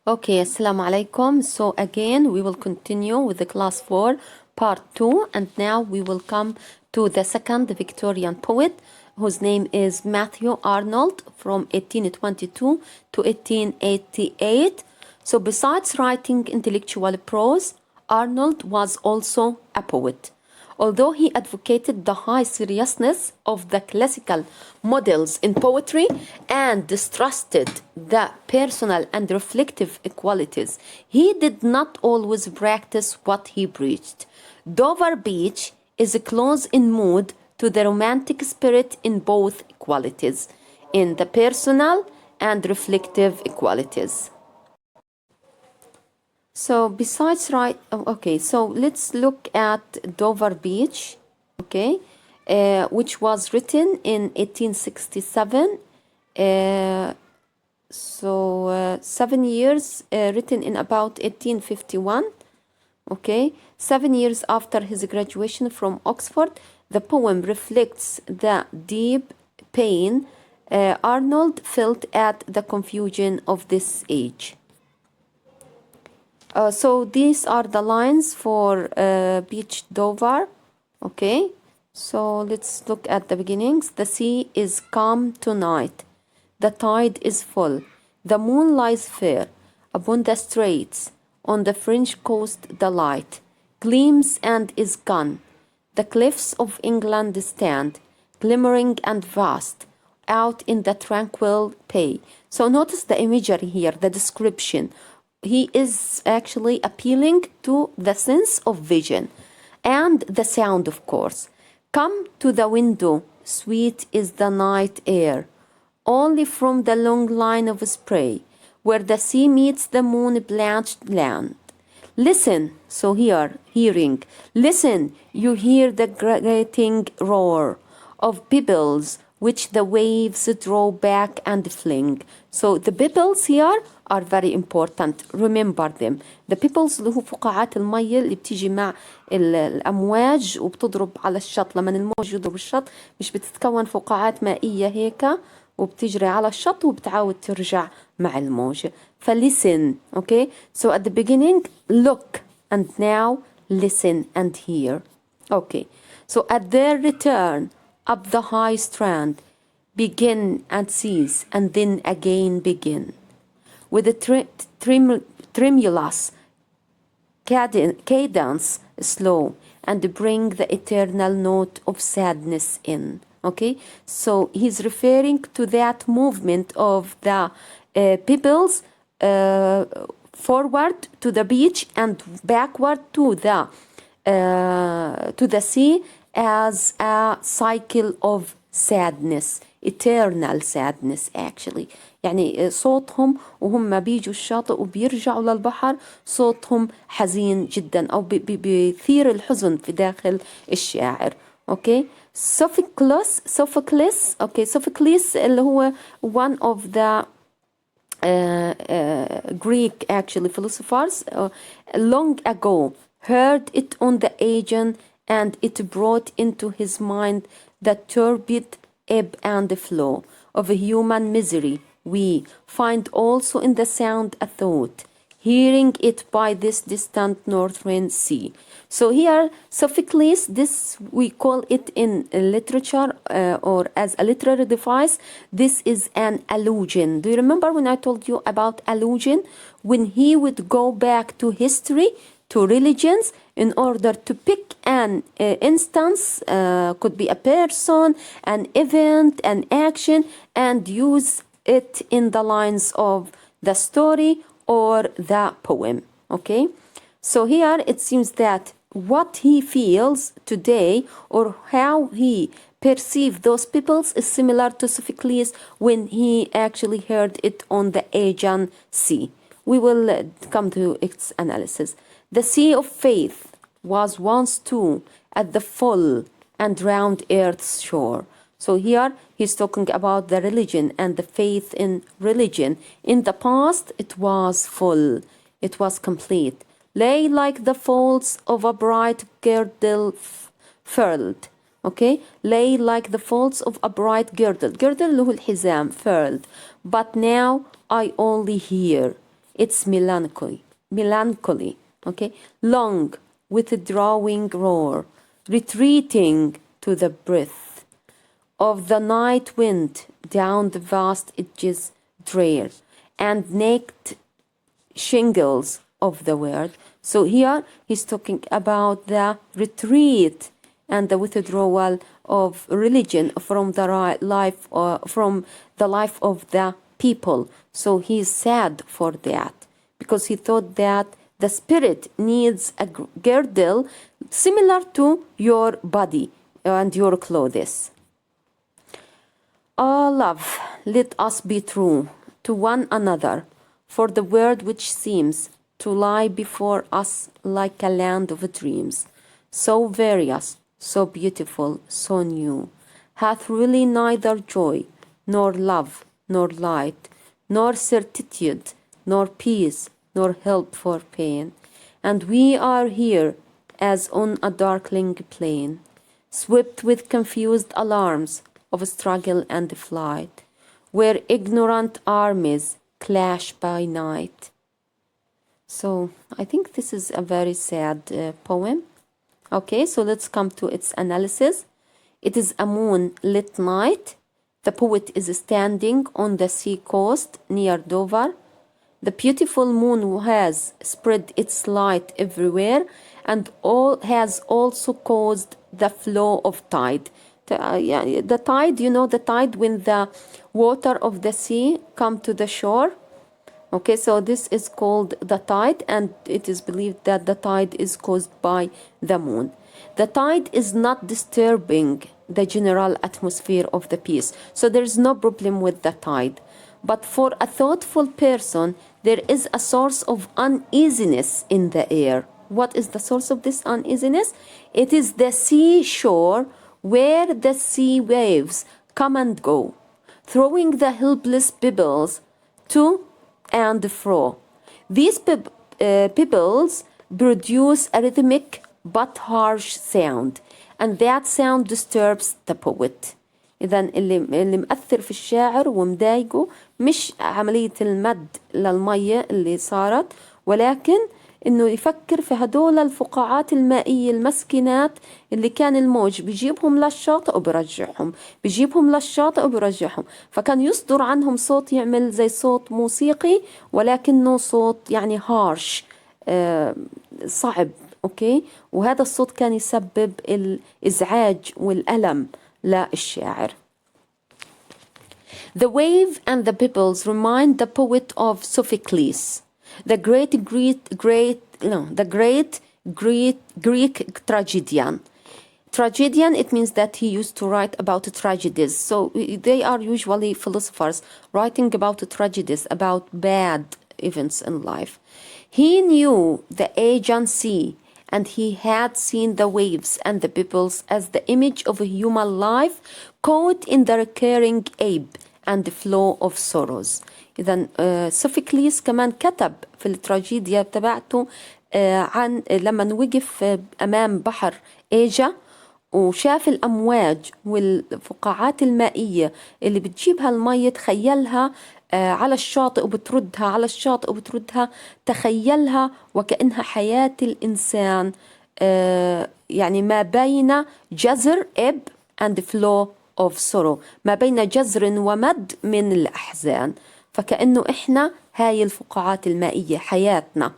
Okay, assalamu alaikum. So again, we will continue with the class 4, part 2, and now we will come to the second Victorian poet, whose name is Matthew Arnold, from 1822 to 1888. So besides writing intellectual prose, Arnold was also a poet. Although he advocated the high seriousness of the classical models in poetry and distrusted the personal and reflective qualities, he did not always practice what he preached. Dover Beach is close in mood to the romantic spirit in both qualities, in the personal and reflective qualities. So besides okay, so let's look at Dover Beach, okay, which was written in 1867. 7 years, written in about 1851, okay. 7 years after his graduation from Oxford, the poem reflects the deep pain Arnold felt at the confusion of this age. So these are the lines for Beach Dover. Okay, so let's look at the beginnings. The sea is calm tonight. The tide is full. The moon lies fair upon the straits. On the French coast the light gleams and is gone. The cliffs of England stand, glimmering and vast, out in the tranquil bay. So notice the imagery here, the description. He is actually appealing to the sense of vision and the sound, of course. Come to the window, sweet is the night air, only from the long line of spray, where the sea meets the moon-blanched land. Listen, so here, hearing, listen, you hear the grating roar of pebbles which the waves draw back and fling. So the pebbles here are very important. Remember them. The pebbles اللي هو فقاعات المية اللي بتيجي مع الأمواج وبتضرب على الشط. لما الموج يضرب الشط مش بتتكون فقاعات مائية هيك وبتجري على الشط وبتعاود ترجع مع الموج. فlisten, okay? So at the beginning, look, and now listen and hear. Okay. So at their return up the high strand, begin and cease, and then again begin. With a tremulous cadence slow, and bring the eternal note of sadness in. Okay, so he's referring to that movement of the pebbles forward to the beach and backward to the sea as a cycle of sadness, eternal sadness actually. يعني صوتهم وهم بيجوا الشاطئ وبيرجعوا للبحر صوتهم حزين جدا أو بيثير الحزن في داخل الشاعر. okay. Sophocles اللي هو one of the Greek actually philosophers long ago heard it on the Aegean, and it brought into his mind the turbid ebb and flow of human misery. We find also in the sound a thought, hearing it by this distant northern sea. So here, Sophocles, this we call it in literature or as a literary device, this is an allusion. Do you remember when I told you about allusion? When he would go back to history, to religions, in order to pick an instance, could be a person, an event, an action, and use it in the lines of the story or the poem. Okay, so here it seems that what he feels today or how he perceived those peoples is similar to Sophocles when he actually heard it on the Aegean Sea. We will come to its analysis. The sea of faith was once too at the full and round earth's shore. So here he's talking about the religion and the faith in religion. In the past, it was full, it was complete, lay like the folds of a bright girdle furled. Okay, lay like the folds of a bright girdle. Girdle اللي هو الحزام, furled. But now I only hear its melancholy, okay? Long, withdrawing roar, retreating to the breath of the night wind down the vast edges drear, and naked shingles of the world. So here he's talking about the retreat and the withdrawal of religion from the life of the people. So he's sad for that because he thought that the spirit needs a girdle similar to your body and your clothes. Ah, love, let us be true to one another, for the world which seems to lie before us like a land of dreams, so various, so beautiful, so new, hath really neither joy, nor love, nor light, nor certitude, nor peace, nor help for pain. And we are here as on a darkling plain, swept with confused alarms of struggle and flight, where ignorant armies clash by night. So I think this is a very sad poem. Okay, so let's come to its analysis. It is a moonlit night. The poet is standing on the sea coast near Dover. The beautiful moon has spread its light everywhere and has also caused the flow of tide. The tide, you know, the tide when the water of the sea come to the shore. Okay, so this is called the tide, and it is believed that the tide is caused by the moon. The tide is not disturbing the general atmosphere of the piece, so there is no problem with the tide. But for a thoughtful person, there is a source of uneasiness in the air. What is the source of this uneasiness? It is the seashore where the sea waves come and go, throwing the helpless pebbles to and fro. These pebbles produce a rhythmic but harsh sound, and that sound disturbs the poet. إذا اللي مأثر في الشاعر ومضايقه مش عملية المد للمية اللي صارت، ولكن إنه يفكر في هدول الفقاعات المائية المسكنات اللي كان الموج بيجيبهم للشاطئ وبرجعهم، بيجيبهم للشاطئ وبرجعهم، فكان يصدر عنهم صوت يعمل زي صوت موسيقي ولكنه صوت يعني هارش، صعب. أوكي، وهذا الصوت كان يسبب الإزعاج والألم للشاعر. The wave and the pebbles remind the poet of Sophocles, the great Greek tragedian. Tragedian, it means that he used to write about tragedies. So they are usually philosophers writing about tragedies, about bad events in life. He knew the agency, and he had seen the waves and the pebbles as the image of a human life caught in the recurring ebb and the flow of sorrows. إذا سوفوكليس كمان كتب في التراجيديا تبعته عن لما وقف أمام بحر إيجا وشاف الأمواج والفقاعات المائية اللي بتجيبها المية، تخيلها على الشاطئ وبتردها على الشاطئ وبتردها، تخيلها وكأنها حياة الإنسان، يعني ما بين جزر ebb and flow of sorrow، ما بين جزر ومد من الأحزان. فكأنه إحنا هاي الفقاعات المائية حياتنا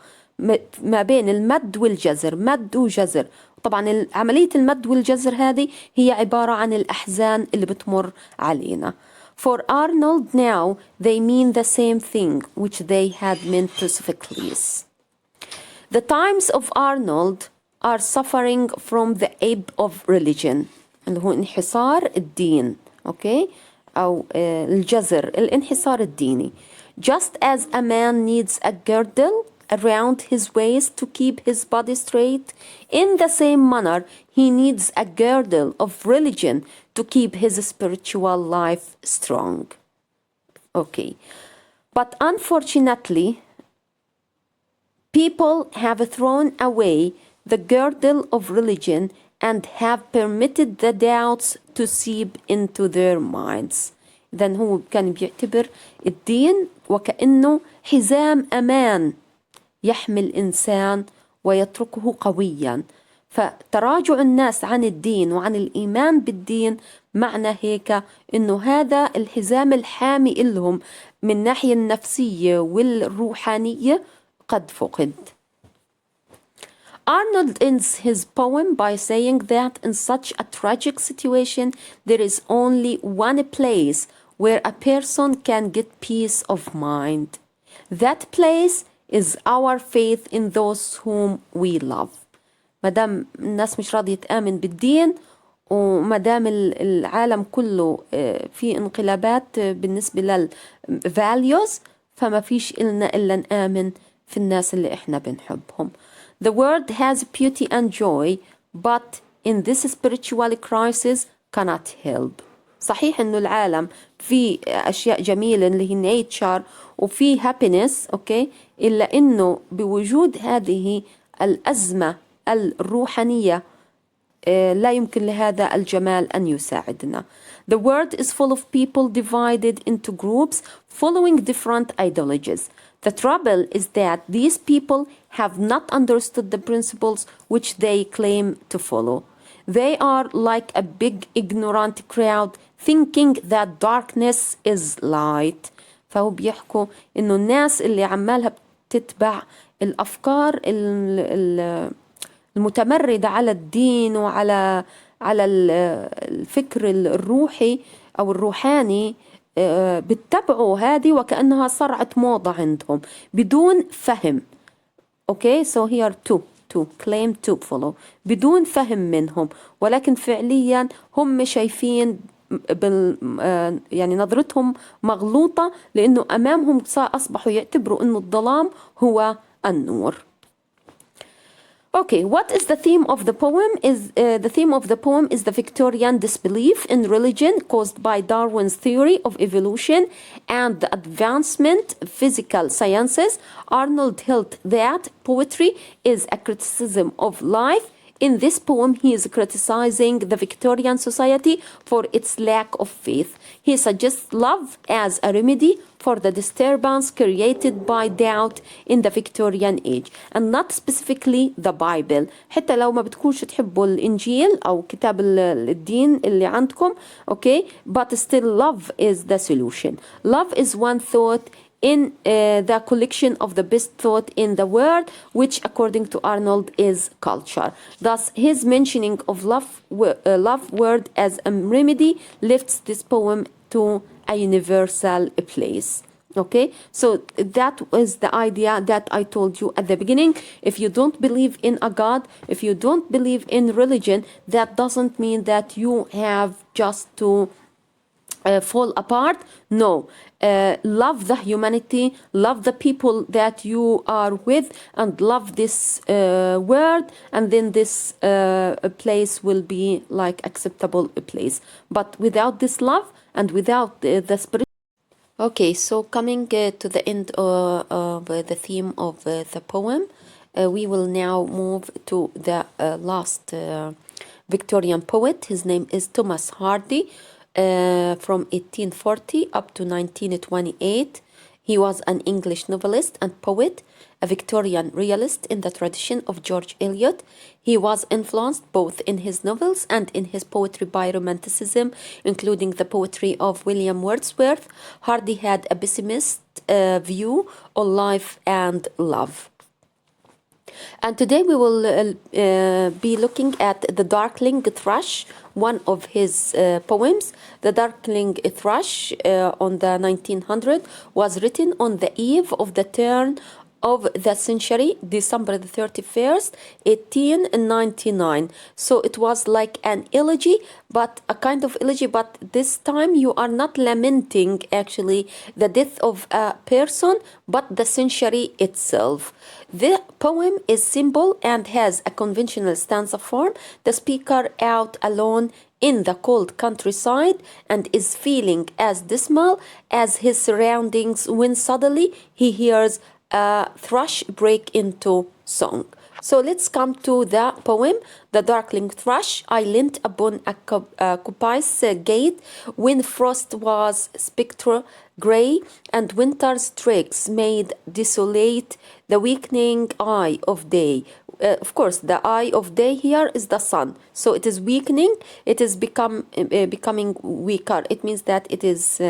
ما بين المد والجزر، مد وجزر. طبعا عملية المد والجزر هذه هي عبارة عن الأحزان اللي بتمر علينا. For Arnold now they mean the same thing which they had meant to Sophocles. The times of Arnold are suffering from the ebb of religion اللي هو انحصار الدين. أوكي، أو الجزر، الانحصار الديني. Just as a man needs a girdle around his waist to keep his body straight, in the same manner he needs a girdle of religion to keep his spiritual life strong. Okay, but unfortunately people have thrown away the girdle of religion and have permitted the doubts to seep into their minds. إذن هو كان بيعتبر الدين وكأنه حزام أمان يحمي الإنسان ويتركه قويا. فتراجع الناس عن الدين وعن الإيمان بالدين معنى هيك إنه هذا الحزام الحامي إلهم من الناحية النفسية والروحانية قد فقد. Arnold ends his poem by saying that in such a tragic situation there is only one place where a person can get peace of mind. That place is our faith in those whom we love. مدام الناس مش راضية تآمن بالدين ومدام العالم كله في انقلابات بالنسبة للvalues فما فيش إلنا إلا نآمن في الناس اللي إحنا بنحبهم. The world has beauty and joy, but in this spiritual crisis cannot help. صحيح إنه العالم في أشياء جميلة اللي هي nature وفي happiness، أوكي، إلا إنه بوجود هذه الأزمة الروحانية لا يمكن لهذا الجمال أن يساعدنا. The world is full of people divided into groups following different ideologies. The trouble is that these people have not understood the principles which they claim to follow. They are like a big ignorant crowd thinking that darkness is light. فهو بيحكوا إنه الناس اللي عمالها بتتبع الأفكار المتمردة على الدين وعلى الفكر الروحي أو الروحاني بتتبعوا هذه وكأنها صرعت موضة عندهم بدون فهم. Okay, so here to claim to follow بدون فهم منهم، ولكن فعليا هم شايفين يعني نظرتهم مغلوطة لأنه أمامهم أصبحوا يعتبروا أنه الظلام هو النور. Okay, what is the theme of the poem? The theme of the poem is the Victorian disbelief in religion caused by Darwin's theory of evolution and the advancement of physical sciences. Arnold held that poetry is a criticism of life. In this poem, he is criticizing the Victorian society for its lack of faith. He suggests love as a remedy for the disturbance created by doubt in the Victorian age, and not specifically the Bible. حتى لو ما بتكونش تحبوا الإنجيل أو كتاب الدين اللي عندكم, okay, but still love is the solution. Love is one thought in the collection of the best thought in the world, which according to Arnold is culture. Thus, his mentioning of love word as a remedy lifts this poem to a universal place. Okay, so that was the idea that I told you at the beginning. If you don't believe in a God, if you don't believe in religion, that doesn't mean that you have just to fall apart. No, love the humanity, love the people that you are with, and love this world, and then this place will be like acceptable place. But without this love and without the spirit. Okay, so coming to the end of the theme of the poem, we will now move to the last Victorian poet. His name is Thomas Hardy. From 1840 up to 1928. He was an English novelist and poet, a Victorian realist in the tradition of George Eliot. He was influenced both in his novels and in his poetry by Romanticism, including the poetry of William Wordsworth. Hardy had a pessimist view on life and love. And today we will be looking at the Darkling thrush, one of his poems. The Darkling thrush on the 1900 was written on the eve of the turn of the century, December the 31st, 1899. So it was like an elegy, but a kind of elegy, but this time you are not lamenting actually the death of a person, but the century itself. The poem is simple and has a conventional stanza form. The speaker out alone in the cold countryside and is feeling as dismal as his surroundings when suddenly he hears a thrush break into song. So let's come to the poem, The Darkling Thrush. I leant upon a coppice gate when frost was spectral grey and winter's streaks made desolate the weakening eye of day. Of course, the eye of day here is the sun. So it is weakening, it is becoming weaker. It means that it is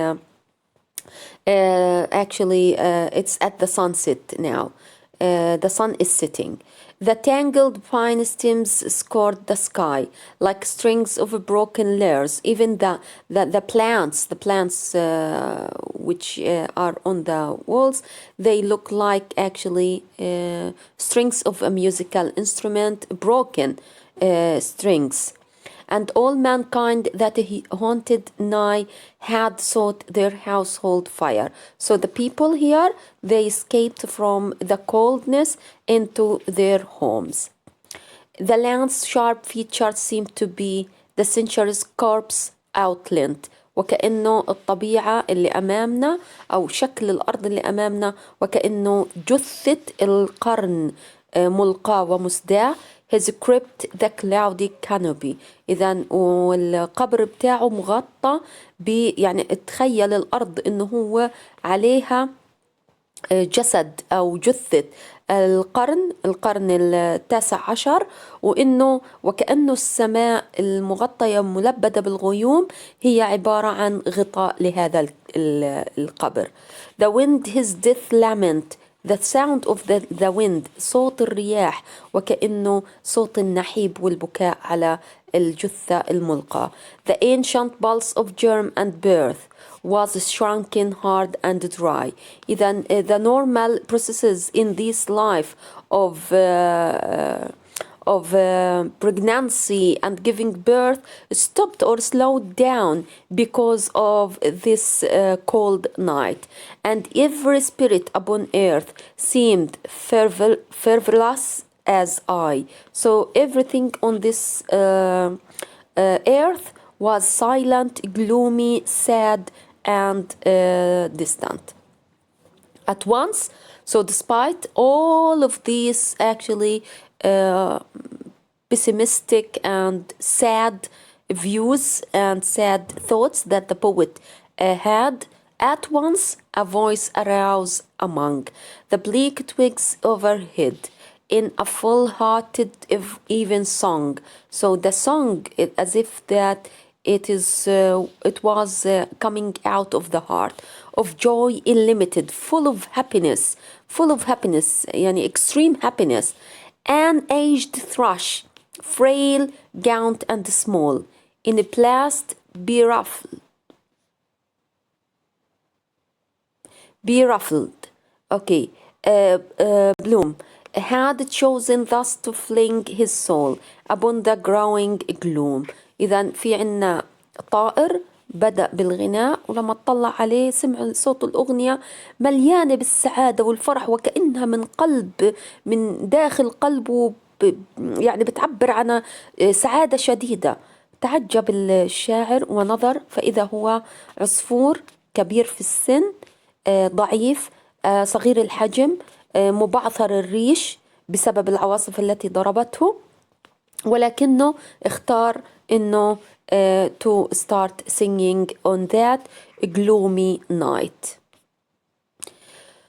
it's at the sunset now. The sun is setting. The tangled pine stems scored the sky like strings of broken layers. Even the plants which are on the walls, they look like actually strings of a musical instrument, broken strings. And all mankind that he haunted nigh had sought their household fire. So the people here, they escaped from the coldness into their homes. The land's sharp features seemed to be the century's corpse outlined. وكأنه الطبيعة اللي أمامنا أو شكل الأرض اللي أمامنا وكأنه جثة القرن ملقى ومسداع. His crypt the cloudy canopy. إذا والقبر بتاعه مغطى يعني تخيل الأرض إنه هو عليها جسد أو جثة القرن التاسع عشر وكأنه السماء المغطية ملبدة بالغيوم هي عبارة عن غطاء لهذا القبر. The wind his death lament. The sound of the wind, صوت الرياح وكأنه صوت النحيب والبكاء على الجثة الملقى. The ancient pulse of germ and birth was shrunken, hard and dry. إذا the normal processes in this life of pregnancy and giving birth stopped or slowed down because of this cold night. And every spirit upon earth seemed fervorless as I. So everything on this earth was silent, gloomy, sad, and distant. At once, so despite all of these actually pessimistic and sad views and sad thoughts that the poet had, at once a voice arose among the bleak twigs overhead in a full-hearted even song. So the song, as if that it was coming out of the heart, of joy unlimited, full of happiness, يعني extreme happiness. An aged thrush, frail, gaunt and small, in a plast beruffled, bloom, had chosen thus to fling his soul upon the growing gloom. إذا في عنا طائر بدأ بالغناء ولما اطلع عليه سمع صوت الأغنية مليانة بالسعادة والفرح وكأنها من داخل قلبه يعني بتعبر عن سعادة شديدة. تعجب الشاعر ونظر فإذا هو عصفور كبير في السن، ضعيف، صغير الحجم، مبعثر الريش بسبب العواصف التي ضربته، ولكنه اختار إنه to start singing on that gloomy night.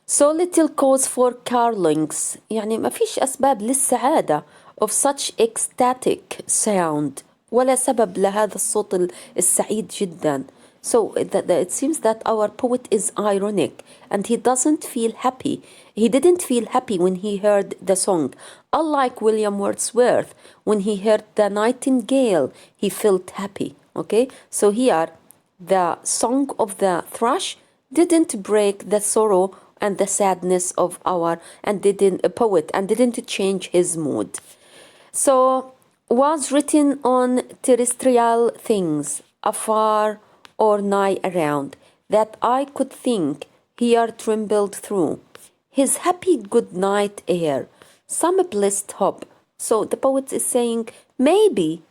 So little cause for carolings، يعني ما فيش أسباب للسعادة of such ecstatic sound، ولا سبب لهذا الصوت السعيد جدا. So it seems that our poet is ironic and he doesn't feel happy. He didn't feel happy when he heard the song. Unlike William Wordsworth, when he heard the nightingale, he felt happy. Okay, so here the song of the thrush didn't break the sorrow and the sadness of our poet and didn't change his mood. So was written on terrestrial things afar or nigh around, that I could think here trembled through his happy good night air, some blessed hope. So the poet is saying maybe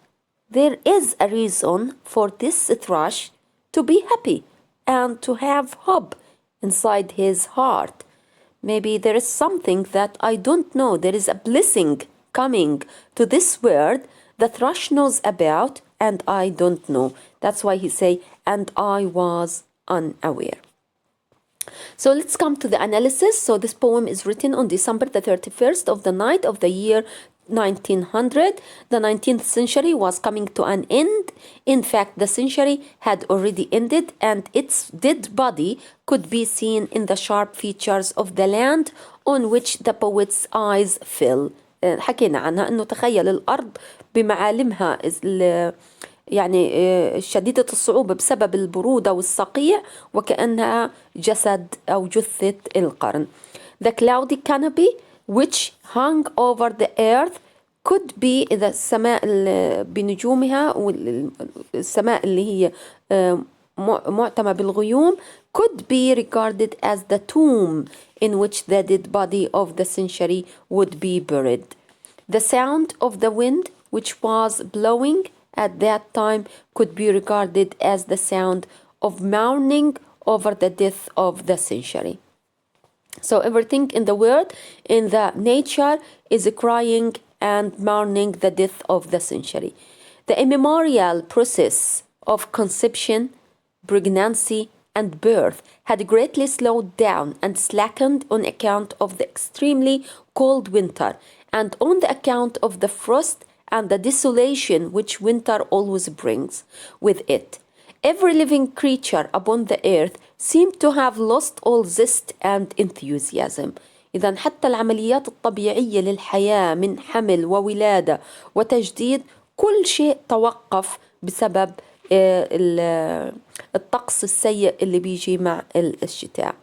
there is a reason for this thrush to be happy and to have hope inside his heart. Maybe there is something that I don't know. There is a blessing coming to this world, the thrush knows about, and I don't know. That's why he say, and I was unaware. So let's come to the analysis. So this poem is written on December the 31st of the night of the year 1900. The 19th century was coming to an end. In fact, the century had already ended, and its dead body could be seen in the sharp features of the land on which the poet's eyes fell. حكينا عنها أنه تخيل الأرض بمعالمها يعني شديدة الصعوبة بسبب البرودة والصقيع وكأنها جسد أو جثة القرن. The cloudy canopy which hung over the earth could be إذا السماء بنجومها والسماء اللي هي معتمة بالغيوم could be regarded as the tomb in which the dead body of the century would be buried. The sound of the wind which was blowing at that time could be regarded as the sound of mourning over the death of the century. So everything in the world, in the nature, is crying and mourning the death of the century. The immemorial process of conception, pregnancy, and birth had greatly slowed down and slackened on account of the extremely cold winter and on the account of the frost and the desolation which winter always brings with it. Every living creature upon the earth seemed to have lost all zest and enthusiasm. إذا حتى العمليات الطبيعية للحياة من حمل وولادة وتجديد كل شيء توقف بسبب الطقس السيء اللي بيجي مع الشتاء.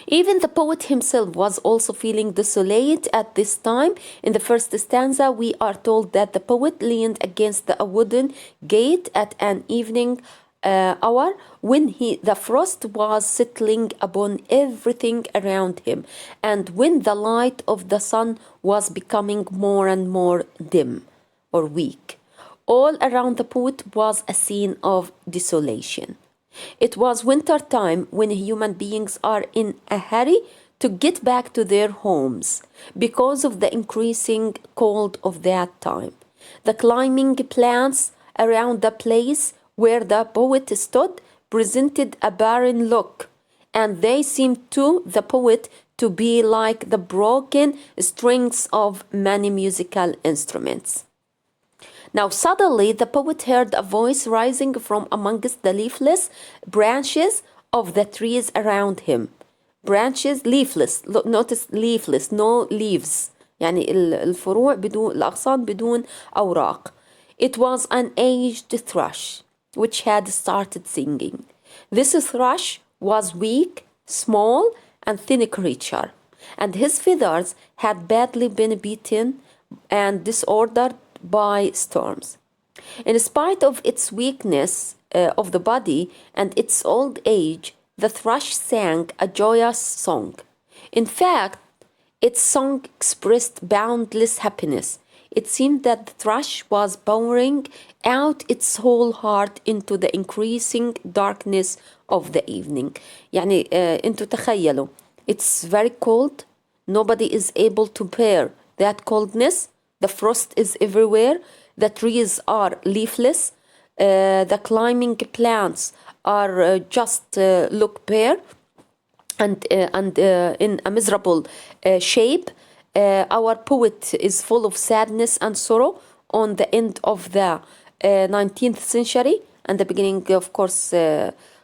Even the poet himself was also feeling desolate at this time. In the first stanza, we are told that the poet leaned against a wooden gate at an evening hour when the frost was settling upon everything around him and when the light of the sun was becoming more and more dim or weak. All around the poet was a scene of desolation. It was winter time when human beings are in a hurry to get back to their homes because of the increasing cold of that time. The climbing plants around the place where the poet stood presented a barren look, and they seemed to the poet to be like the broken strings of many musical instruments. Now suddenly the poet heard a voice rising from amongst the leafless branches of the trees around him. Branches, leafless, notice leafless, no leaves. يعني الفروع بدون الأغصان بدون أوراق. It was an aged thrush which had started singing. This thrush was weak, small, and thin creature, and his feathers had badly been beaten and disordered by storms. In spite of its weakness of the body and its old age, the thrush sang a joyous song. In fact, its song expressed boundless happiness. It seemed that the thrush was pouring out its whole heart into the increasing darkness of the evening. يعني انتوا تخيلوا, it's very cold. Nobody is able to bear that coldness. The frost is everywhere. The trees are leafless. The climbing plants are just look bare and in a miserable shape. Our poet is full of sadness and sorrow on the end of the 19th century and the beginning, of course,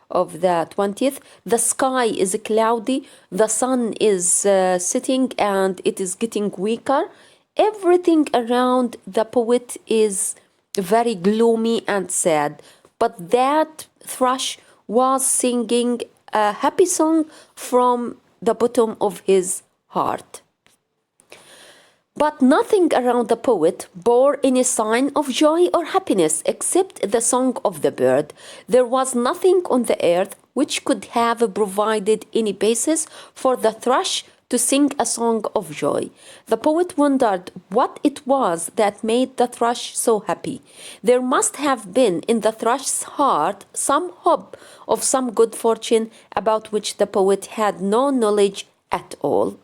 of the 20th. The sky is cloudy. The sun is setting and it is getting weaker. Everything around the poet is very gloomy and sad. But that thrush was singing a happy song from the bottom of his heart. But nothing around the poet bore any sign of joy or happiness except the song of the bird. There was nothing on the earth which could have provided any basis for the thrush to sing a song of joy. The poet wondered what it was that made the thrush so happy. There must have been in the thrush's heart some hope of some good fortune about which the poet had no knowledge at all.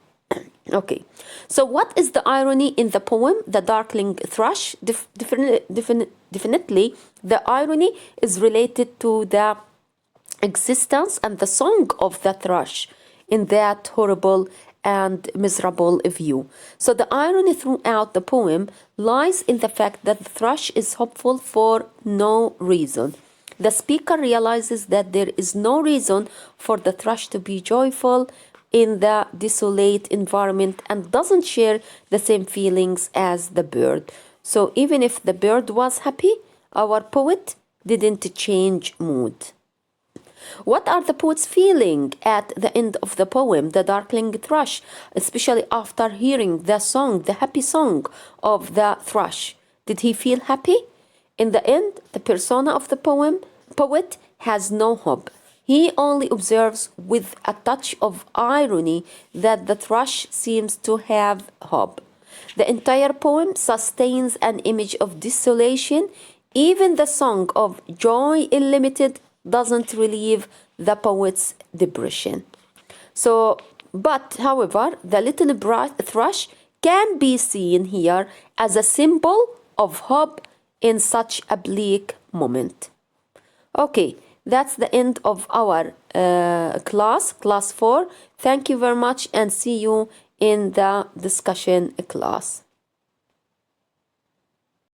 Okay, so what is the irony in the poem, The Darkling Thrush? Definitely, the irony is related to the existence and the song of the thrush in that horrible and miserable view. So the irony throughout the poem lies in the fact that the thrush is hopeful for no reason. The speaker realizes that there is no reason for the thrush to be joyful in the desolate environment and doesn't share the same feelings as the bird. So even if the bird was happy, our poet didn't change mood. What are the poets feeling at the end of the poem, The Darkling Thrush, especially after hearing the song, the happy song of the thrush? Did he feel happy? In the end, the persona of the poet has no hope. He only observes with a touch of irony that the thrush seems to have hope. The entire poem sustains an image of desolation. Even the song of Joy Illimited doesn't relieve the poet's depression. So, but however, the little thrush can be seen here as a symbol of hope in such a bleak moment. Okay, that's the end of our class 4. Thank you very much and see you in the discussion class.